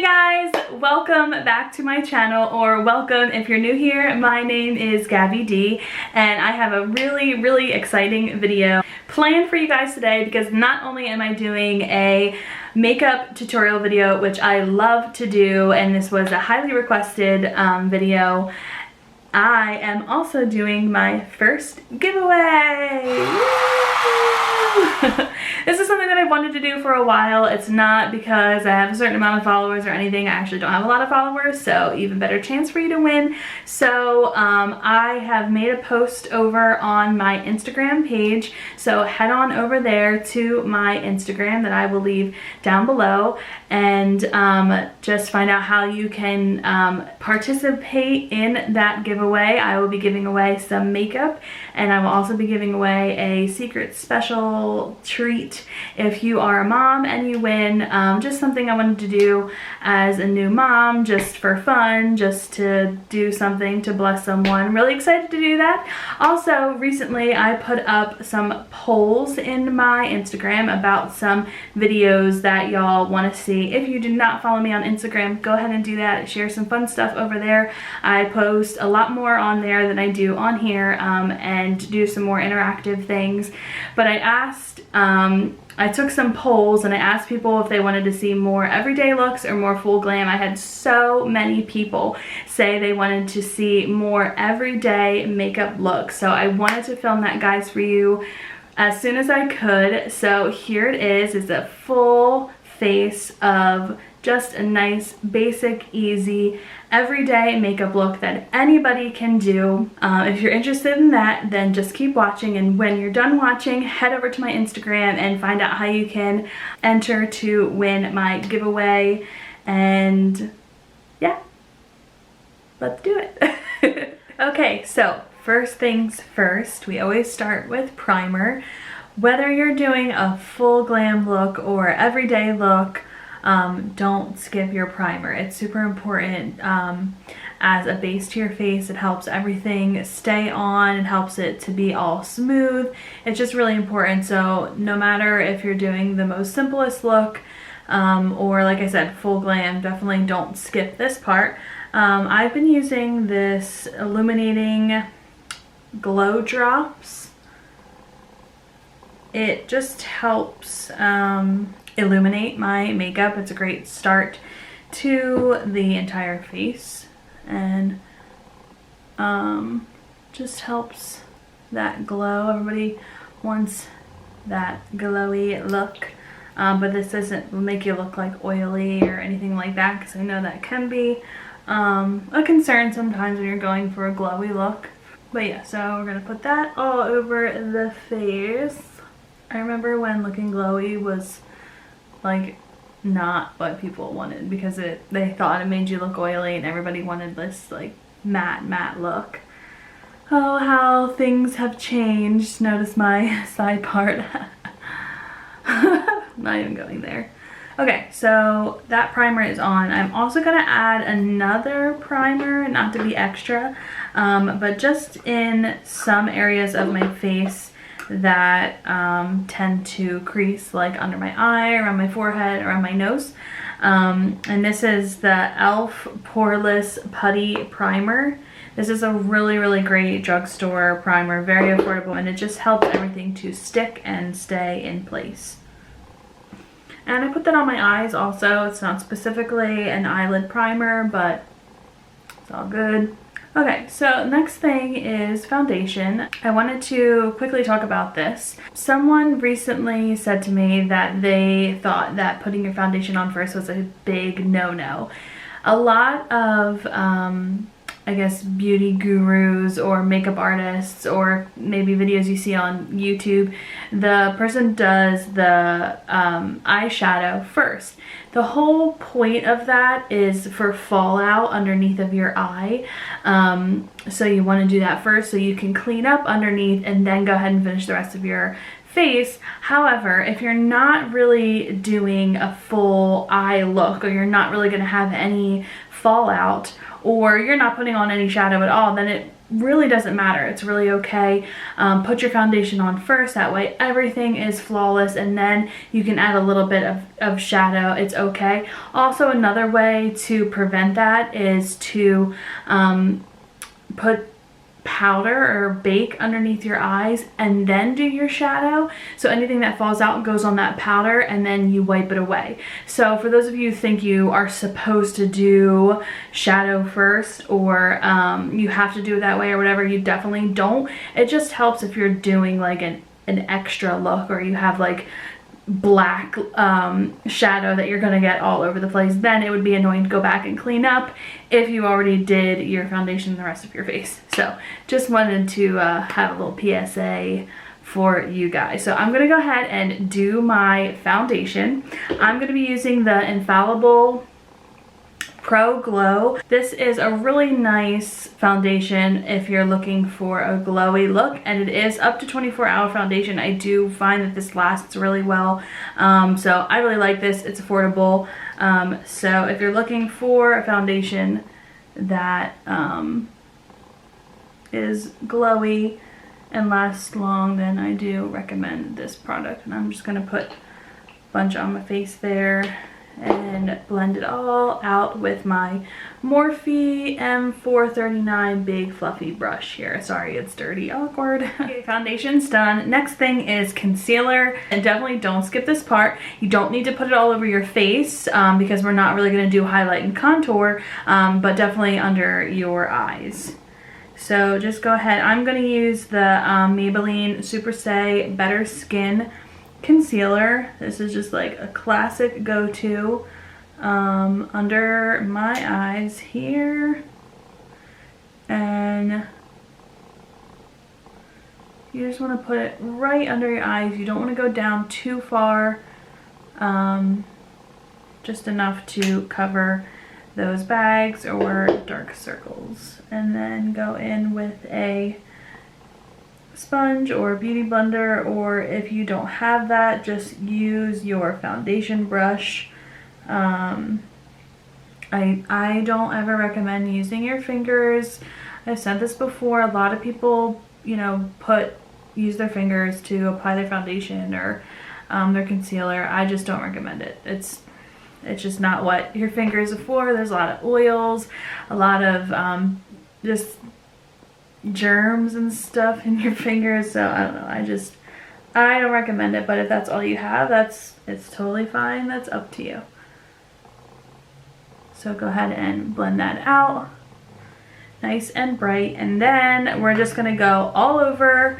Hey guys, welcome back to my channel, or welcome if you're new here. My name is Gabby D and I have a really exciting video planned for you guys today, because not only am I doing a makeup tutorial video, which I love to do, and this was a highly requested video, I am also doing my first giveaway. This is something that I've wanted to do for a while. It's not because I have a certain amount of followers or anything. I actually don't have a lot of followers, so even better chance for you to win. So I have made a post over on my Instagram page, so head on over there to my Instagram that I will leave down below, and just find out how you can participate in that giveaway. I will be giving away some makeup, and I will also be giving away a secret special treat if you are a mom and you win. Just something I wanted to do as a new mom, just for fun, just to do something to bless someone. Really excited to do that. Also, recently I put up some polls in my Instagram about some videos that y'all want to see. If you do not follow me on Instagram, go ahead and do that. Share some fun stuff over there. I post a lot more on there than I do on here, and do some more interactive things. But I took some polls and I asked people if they wanted to see more everyday looks or more full glam. I had so many people say they wanted to see more everyday makeup looks. So I wanted to film that, guys, for you as soon as I could. So here it is. It's a full face of just a nice, basic, easy, everyday makeup look that anybody can do. If you're interested in that, then just keep watching, and when you're done watching, head over to my Instagram and find out how you can enter to win my giveaway. And yeah, let's do it. Okay, so first things first, we always start with primer. Whether you're doing a full glam look or everyday look, don't skip your primer. It's super important as a base to your face. It helps everything stay on. It helps it to be all smooth. It's just really important. So no matter if you're doing the most simplest look or, like I said, full glam, definitely don't skip this part. I've been using this illuminating glow drops. It just helps illuminate my makeup. It's a great start to the entire face, and just helps that glow. Everybody wants that glowy look, but this doesn't make you look like oily or anything like that, because I know that can be a concern sometimes when you're going for a glowy look. But yeah, so we're gonna put that all over the face. I remember when looking glowy was like not what people wanted, because they thought it made you look oily, and everybody wanted this like matte look. Oh, how things have changed. Notice my side part. Not even going there. Okay, so that primer is on. I'm also gonna add another primer, not to be extra, but just in some areas of my face that tend to crease, like under my eye, around my forehead, around my nose. And this is the e.l.f. Poreless Putty Primer. This is a really great drugstore primer, very affordable, and it just helps everything to stick and stay in place. And I put that on my eyes also. It's not specifically an eyelid primer, but it's all good. Okay, so next thing is foundation. I wanted to quickly talk about this. Someone recently said to me that they thought that putting your foundation on first was a big no-no. A lot of I guess beauty gurus or makeup artists, or maybe videos you see on YouTube, the person does the eyeshadow first. The whole point of that is for fallout underneath of your eye. So you want to do that first so you can clean up underneath and then go ahead and finish the rest of your face. However, if you're not really doing a full eye look, or you're not really going to have any fallout, or you're not putting on any shadow at all, then it really doesn't matter. It's really okay. Put your foundation on first, that way everything is flawless, and then you can add a little bit of shadow. It's okay. Also, another way to prevent that is to put powder or bake underneath your eyes and then do your shadow, so anything that falls out goes on that powder and then you wipe it away. So for those of you who think you are supposed to do shadow first, or you have to do it that way or whatever, you definitely don't. It just helps if you're doing like an extra look, or you have like black shadow that you're gonna get all over the place. Then it would be annoying to go back and clean up if you already did your foundation and the rest of your face. So just wanted to have a little PSA for you guys. So I'm gonna go ahead and do my foundation. I'm gonna be using the Infallible Pro Glow. This is a really nice foundation if you're looking for a glowy look, and it is up to 24-hour foundation. I do find that this lasts really well, so I really like this. It's affordable. So if you're looking for a foundation that is glowy and lasts long, then I do recommend this product. And I'm just gonna put a bunch on my face there and blend it all out with my Morphe M439 big fluffy brush here. Sorry, it's dirty, awkward. Okay, foundation's done. Next thing is concealer, and definitely don't skip this part. You don't need to put it all over your face because we're not really gonna do highlight and contour, but definitely under your eyes. So just go ahead. I'm gonna use the Maybelline Super Stay Better Skin concealer. This is just like a classic go-to under my eyes here, and you just want to put it right under your eyes. You don't want to go down too far, just enough to cover those bags or dark circles, and then go in with a sponge or a beauty blender, or if you don't have that, just use your foundation brush. I don't ever recommend using your fingers. I've said this before, a lot of people, you know, use their fingers to apply their foundation or their concealer. I just don't recommend it. It's just not what your fingers are for. There's a lot of oils, a lot of just germs and stuff in your fingers, so I don't know. I don't recommend it, but if that's all you have, it's totally fine. That's up to you. So go ahead and blend that out nice and bright, and then we're just gonna go all over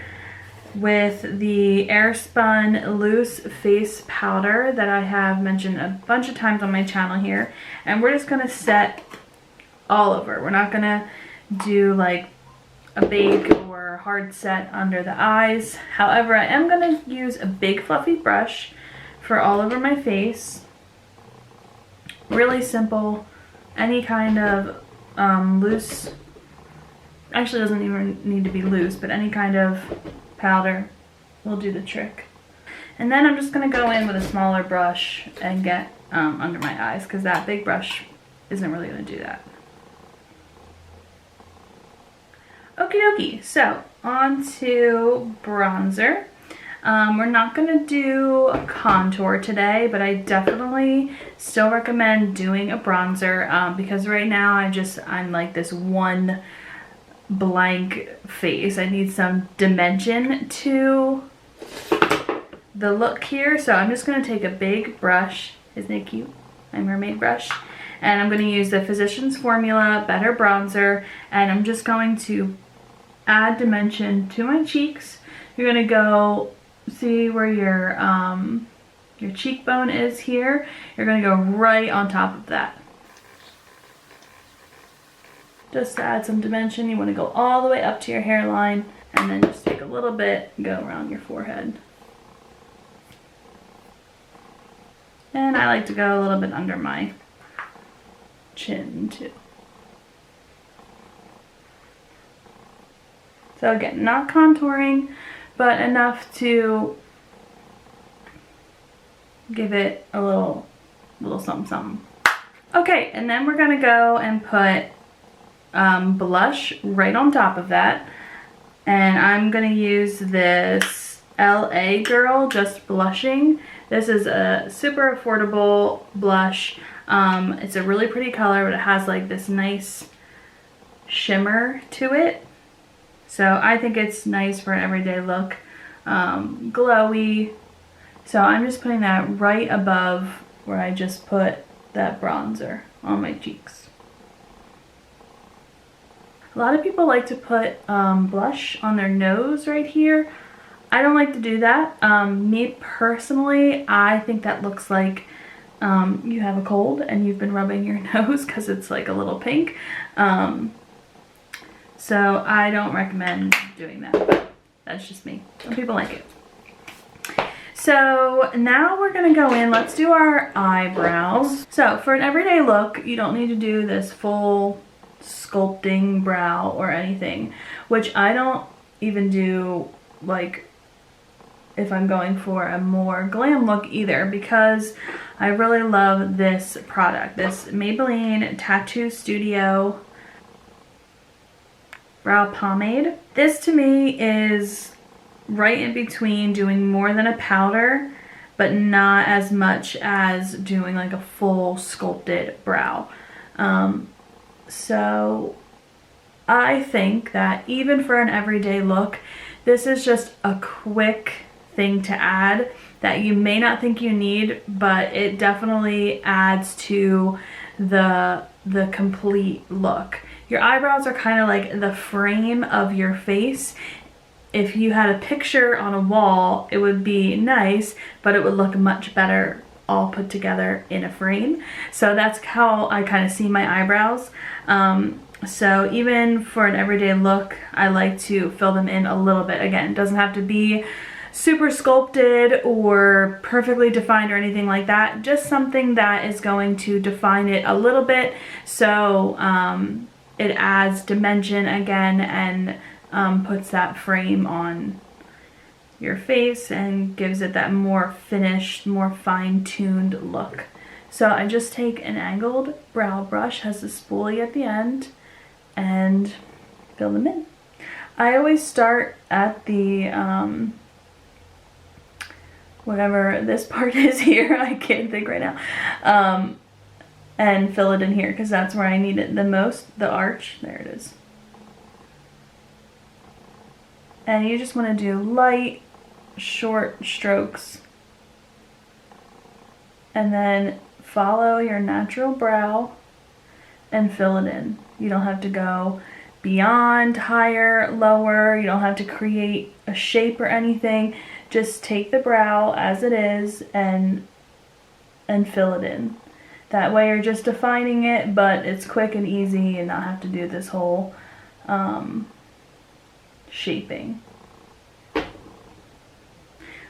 with the Airspun Loose Face Powder that I have mentioned a bunch of times on my channel here, and we're just gonna set all over. We're not gonna do like a bake or hard set under the eyes. However, I am going to use a big fluffy brush for all over my face. Really simple. Any kind of loose, actually doesn't even need to be loose, but any kind of powder will do the trick. And then I'm just going to go in with a smaller brush and get under my eyes, because that big brush isn't really going to do that. Okie dokie, so on to bronzer. We're not going to do a contour today, but I definitely still recommend doing a bronzer because right now I'm like this one blank face. I need some dimension to the look here, so I'm just going to take a big brush. Isn't it cute? My mermaid brush. And I'm going to use the Physicians Formula Better Bronzer, and I'm just going to add dimension to my cheeks. You're going to go see where your cheekbone is here. You're going to go right on top of that. Just to add some dimension, you want to go all the way up to your hairline, and then just take a little bit and go around your forehead. And I like to go a little bit under my chin too. So again, not contouring, but enough to give it a little something something. Okay, and then we're gonna go and put blush right on top of that. And I'm going to use this LA Girl Just Blushing. This is a super affordable blush. It's a really pretty color, but it has like this nice shimmer to it. So I think it's nice for an everyday look. Glowy. So I'm just putting that right above where I just put that bronzer on my cheeks. A lot of people like to put blush on their nose right here. I don't like to do that. Me personally, I think that looks like you have a cold and you've been rubbing your nose because it's like a little pink. So I don't recommend doing that, but that's just me. Some people like it. So now we're gonna go in, let's do our eyebrows. So for an everyday look, you don't need to do this full sculpting brow or anything, which I don't even do like if I'm going for a more glam look either, because I really love this product, this Maybelline Tattoo Studio brow pomade. This to me is right in between doing more than a powder but not as much as doing like a full sculpted brow. So I think that even for an everyday look, this is just a quick thing to add that you may not think you need, but it definitely adds to the complete look. Your eyebrows are kind of like the frame of your face. If you had a picture on a wall, it would be nice, but it would look much better all put together in a frame. So that's how I kind of see my eyebrows. So even for an everyday look, I like to fill them in a little bit. Again, it doesn't have to be super sculpted or perfectly defined or anything like that. Just something that is going to define it a little bit, so it adds dimension again and puts that frame on your face and gives it that more finished, more fine-tuned look. So I just take an angled brow brush, has a spoolie at the end, and fill them in. I always start at the whatever this part is here, I can't think right now, and fill it in here because that's where I need it the most, the arch. There it is. And you just want to do light, short strokes, and then follow your natural brow and fill it in. You don't have to go beyond, higher, lower. You don't have to create a shape or anything. Just take the brow as it is and fill it in. That way you're just defining it, but it's quick and easy and not have to do this whole shaping.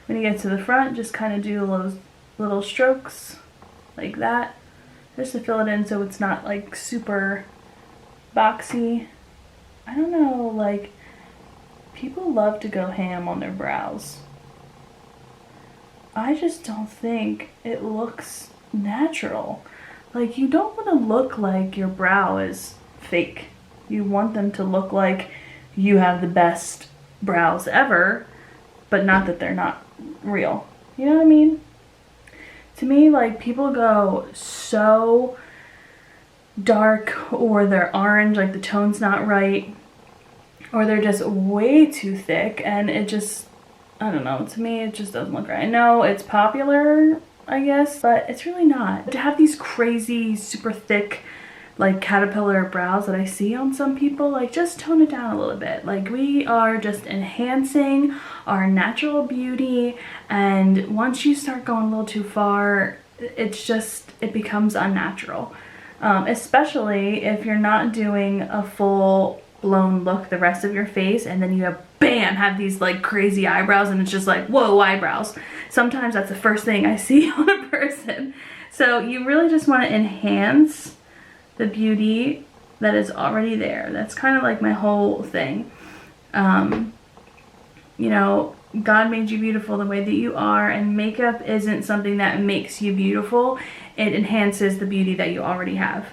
When you get to the front, just kind of do those little strokes like that, just to fill it in so it's not like super boxy. I don't know, like people love to go ham on their brows. I just don't think it looks natural. Like, you don't want to look like your brow is fake. You want them to look like you have the best brows ever, but not that they're not real. You know what I mean? To me, like, people go so dark, or they're orange, like the tone's not right, or they're just way too thick, and it just, I don't know, to me it just doesn't look right. I know it's popular, I guess, but it's really not. To have these crazy, super thick, like caterpillar brows that I see on some people, like, just tone it down a little bit. Like, we are just enhancing our natural beauty, and once you start going a little too far, it's just, it becomes unnatural. Especially if you're not doing a full blown look the rest of your face, and then you have, bam, have these like crazy eyebrows, and it's just like, whoa, eyebrows. Sometimes that's the first thing I see on a person. So you really just want to enhance the beauty that is already there. That's kind of like my whole thing. You know, God made you beautiful the way that you are, and makeup isn't something that makes you beautiful. It enhances the beauty that you already have.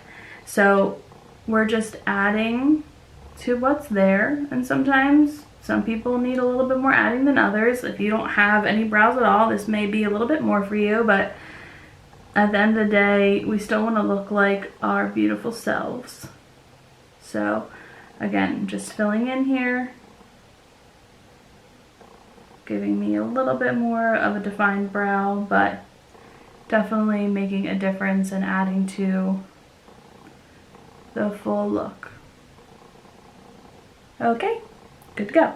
So we're just adding to what's there, and sometimes some people need a little bit more adding than others. If you don't have any brows at all, this may be a little bit more for you, but at the end of the day, we still want to look like our beautiful selves. So again, just filling in here, giving me a little bit more of a defined brow, but definitely making a difference and adding to the full look. Okay, good to go.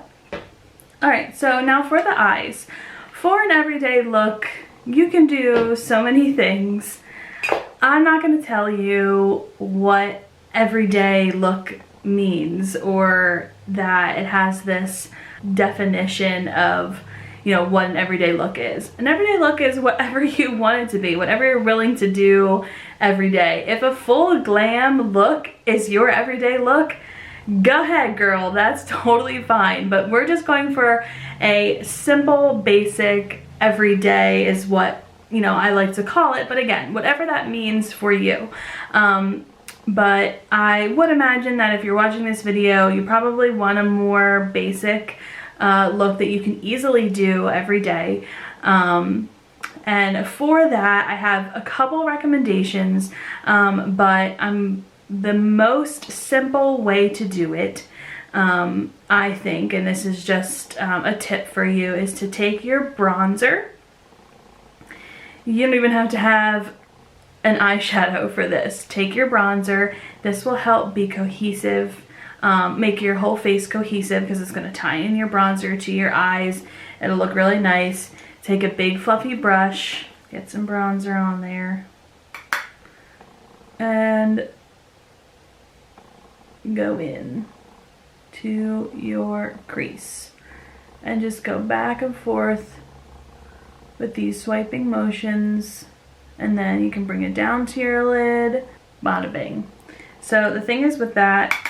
Alright, so now for the eyes. For an everyday look, you can do so many things. I'm not going to tell you what everyday look means, or that it has this definition of, you know, what an everyday look is. An everyday look is whatever you want it to be, whatever you're willing to do every day. If a full glam look is your everyday look, go ahead, girl, that's totally fine. But we're just going for a simple, basic, everyday is what, you know, I like to call it. But again, whatever that means for you. But I would imagine that if you're watching this video, you probably want a more basic look that you can easily do every day. And for that, I have a couple recommendations, but the most simple way to do it, I think, and this is just a tip for you, is to take your bronzer. You don't even have to have an eyeshadow for this. Take your bronzer. This will help be cohesive, make your whole face cohesive, because it's going to tie in your bronzer to your eyes. It'll look really nice. Take a big fluffy brush, get some bronzer on there, and go in to your crease and just go back and forth with these swiping motions, and then you can bring it down to your lid. Bada bing. So the thing is with that,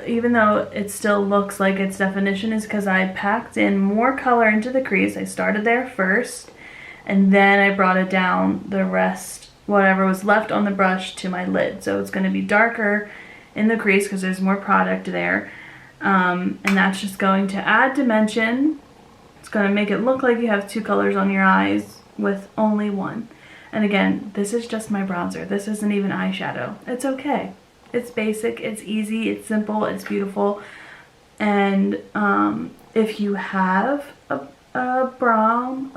even though it still looks like its definition, is because I packed in more color into the crease. I started there first, and then I brought it down the rest, whatever was left on the brush, to my lid. So it's going to be darker in the crease because there's more product there, and that's just going to add dimension. It's going to make it look like you have two colors on your eyes with only one. And again, this is just my bronzer. This isn't even eyeshadow. It's okay. It's basic, it's easy, it's simple, it's beautiful. And if you have a brown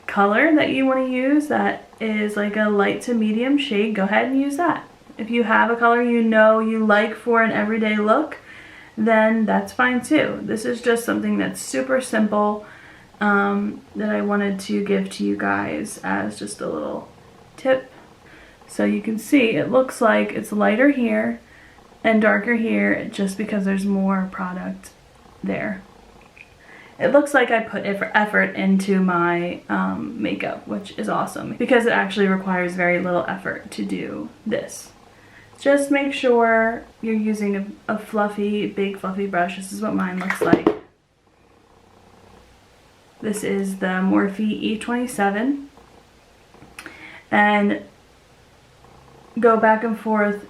color that you want to use that is like a light to medium shade, go ahead and use that. If you have a color you know you like for an everyday look, then that's fine too. This is just something that's super simple that I wanted to give to you guys as just a little tip. So you can see it looks like it's lighter here and darker here just because there's more product there. It looks like I put effort into my makeup, which is awesome because it actually requires very little effort to do this. Just make sure you're using a fluffy, big fluffy brush. This is what mine looks like. This is the Morphe E27. And go back and forth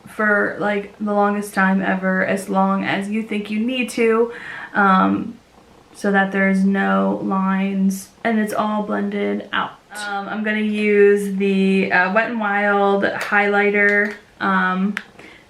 for like the longest time ever, as long as you think you need to, so that there's no lines and it's all blended out. I'm going to use the Wet n Wild highlighter.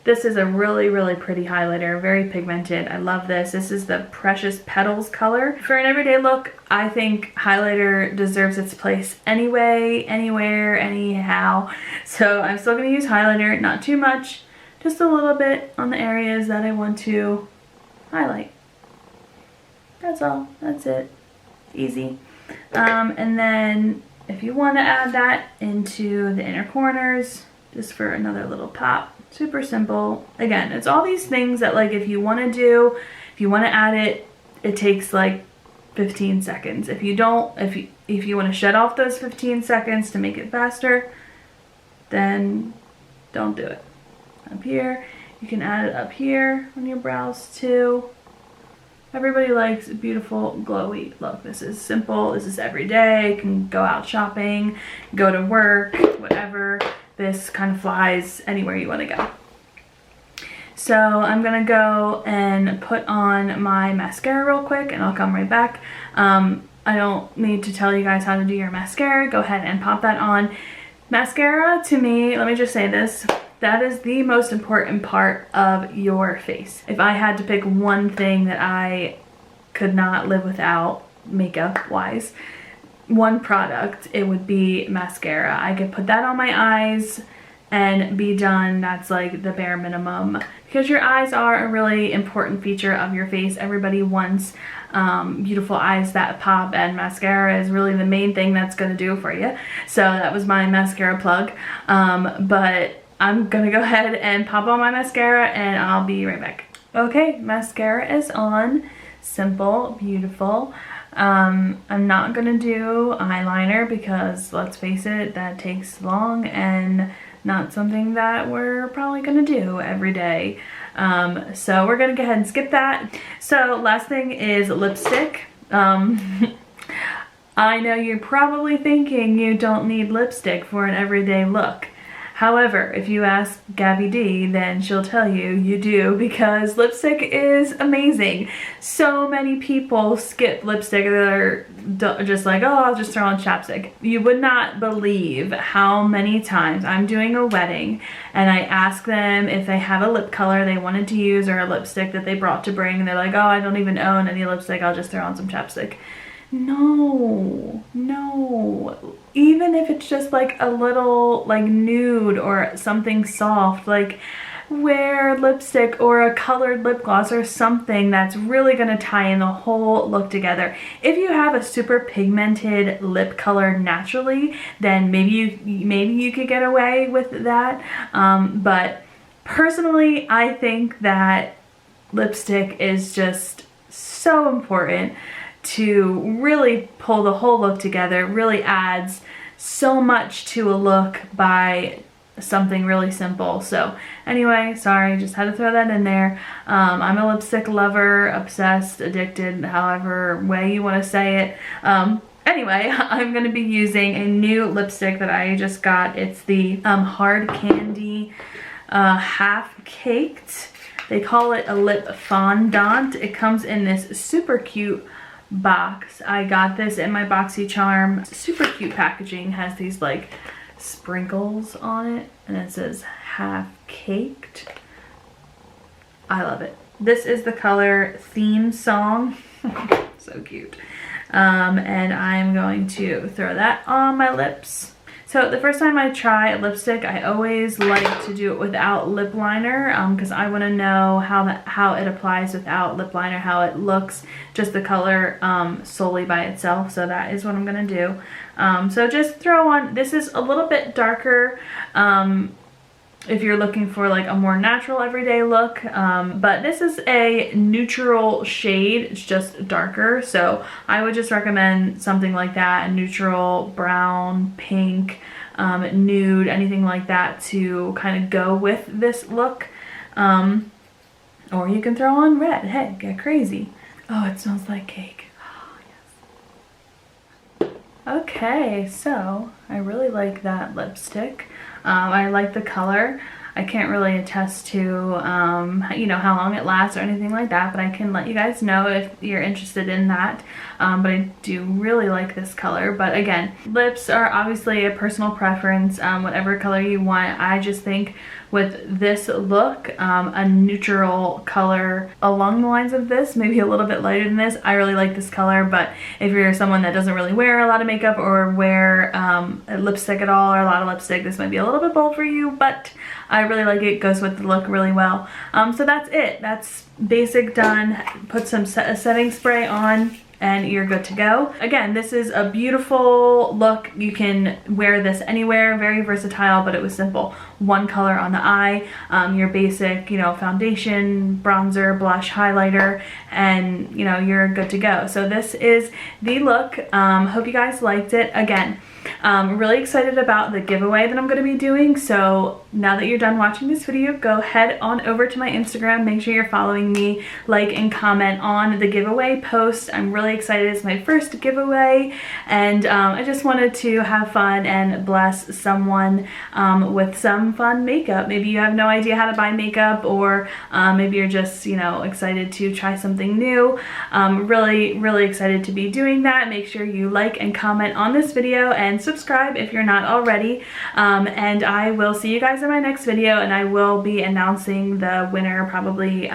This is a really, really pretty highlighter, very pigmented. I love this. This is the Precious Petals color. For an everyday look, I think highlighter deserves its place anyway, anywhere, anyhow. So I'm still going to use highlighter, not too much, just a little bit on the areas that I want to highlight. That's all. That's it. Easy. And then if you want to add that into the inner corners, just for another little pop. Super simple. Again, it's all these things that, like, if you want to do, if you want to add it, it takes like 15 seconds. If you don't, if you want to shut off those 15 seconds to make it faster, then don't do it. Up here, you can add it up here on your brows too. Everybody likes a beautiful glowy look. This is simple, this is every day. You can go out shopping, go to work, whatever. this kind of flies anywhere you want to go. So I'm gonna go and put on my mascara real quick and I'll come right back. I don't need to tell you guys how to do your mascara. Go ahead and pop that on. Mascara, to me, let me just say this, that is the most important part of your face. If I had to pick one thing that I could not live without makeup wise, one product, it would be mascara. I could put that on my eyes and be done. That's like the bare minimum, because your eyes are a really important feature of your face. Everybody wants beautiful eyes that pop, and mascara is really the main thing that's gonna do it for you. So that was my mascara plug. But I'm gonna go ahead and pop on my mascara and I'll be right back. Okay, mascara is on. Simple, beautiful. I'm not gonna do eyeliner because, let's face it, that takes long and not something that we're probably gonna do every day. So we're gonna go ahead and skip that. So last thing is lipstick. I know you're probably thinking you don't need lipstick for an everyday look. However, if you ask Gabby D, then she'll tell you you do, because lipstick is amazing. So many people skip lipstick. They're just like, oh, I'll just throw on chapstick. You would not believe how many times I'm doing a wedding and I ask them if they have a lip color they wanted to use or a lipstick that they brought to bring, and they're like, oh, I don't even own any lipstick, I'll just throw on some chapstick. No, no. Even if it's just like a little like nude or something soft, like wear lipstick or a colored lip gloss or something that's really gonna tie in the whole look together. If you have a super pigmented lip color naturally, then maybe you could get away with that. But personally, I think that lipstick is just so important to really pull the whole look together. It really adds so much to a look by something really simple. So anyway, sorry, just had to throw that in there. I'm a lipstick lover, obsessed, addicted, however way you want to say it. Anyway, I'm going to be using a new lipstick that I just got. It's the Hard Candy Half Caked. They call it a lip fondant. It comes in this super cute box. I got this in my BoxyCharm. Super cute packaging. Has these like sprinkles on it and it says half caked. I love it. This is the color Theme Song. So cute. And I'm going to throw that on my lips. So the first time I try a lipstick, I always like to do it without lip liner, because I want to know how it applies without lip liner, how it looks, just the color solely by itself. So that is what I'm going to do. So just throw on, this is a little bit darker if you're looking for like a more natural everyday look, but this is a neutral shade. It's just darker, so I would just recommend something like that, a neutral brown, pink, nude, anything like that to kind of go with this look. Or you can throw on red. Hey, get crazy. Oh, it smells like cake. Oh, yes. Okay, so I really like that lipstick. I like the color. I can't really attest to, you know, how long it lasts or anything like that, but I can let you guys know if you're interested in that. But I do really like this color. But again, lips are obviously a personal preference, whatever color you want. I just think with this look, a neutral color along the lines of this, maybe a little bit lighter than this. I really like this color, but if you're someone that doesn't really wear a lot of makeup or wear a lipstick at all or a lot of lipstick, this might be a little bit bold for you, but I really like it. It goes with the look really well. So that's it. That's basic done. Put some setting spray on and you're good to go. Again, this is a beautiful look. You can wear this anywhere, very versatile, but it was simple. One color on the eye, your basic, you know, foundation, bronzer, blush, highlighter, and you know, you're good to go. So this is the look. Hope you guys liked it. Again, really excited about the giveaway that I'm going to be doing. So now that you're done watching this video, go head on over to my Instagram. Make sure you're following me, like and comment on the giveaway post. I'm really really excited. It's my first giveaway, and I just wanted to have fun and bless someone with some fun makeup. Maybe you have no idea how to buy makeup, or maybe you're just, you know, excited to try something new. Really excited to be doing that. Make sure you like and comment on this video and subscribe if you're not already. And I will see you guys in my next video, and I will be announcing the winner probably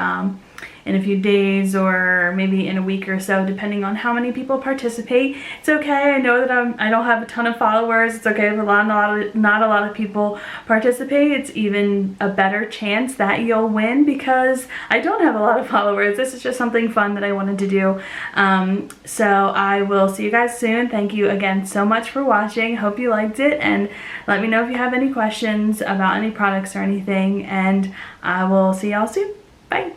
in a few days or maybe in a week or so, depending on how many people participate. It's okay. I know that I don't have a ton of followers. It's okay if not a lot of people participate. It's even a better chance that you'll win because I don't have a lot of followers. This is just something fun that I wanted to do. So I will see you guys soon. Thank you again so much for watching. Hope you liked it, and let me know if you have any questions about any products or anything, and I will see y'all soon. Bye.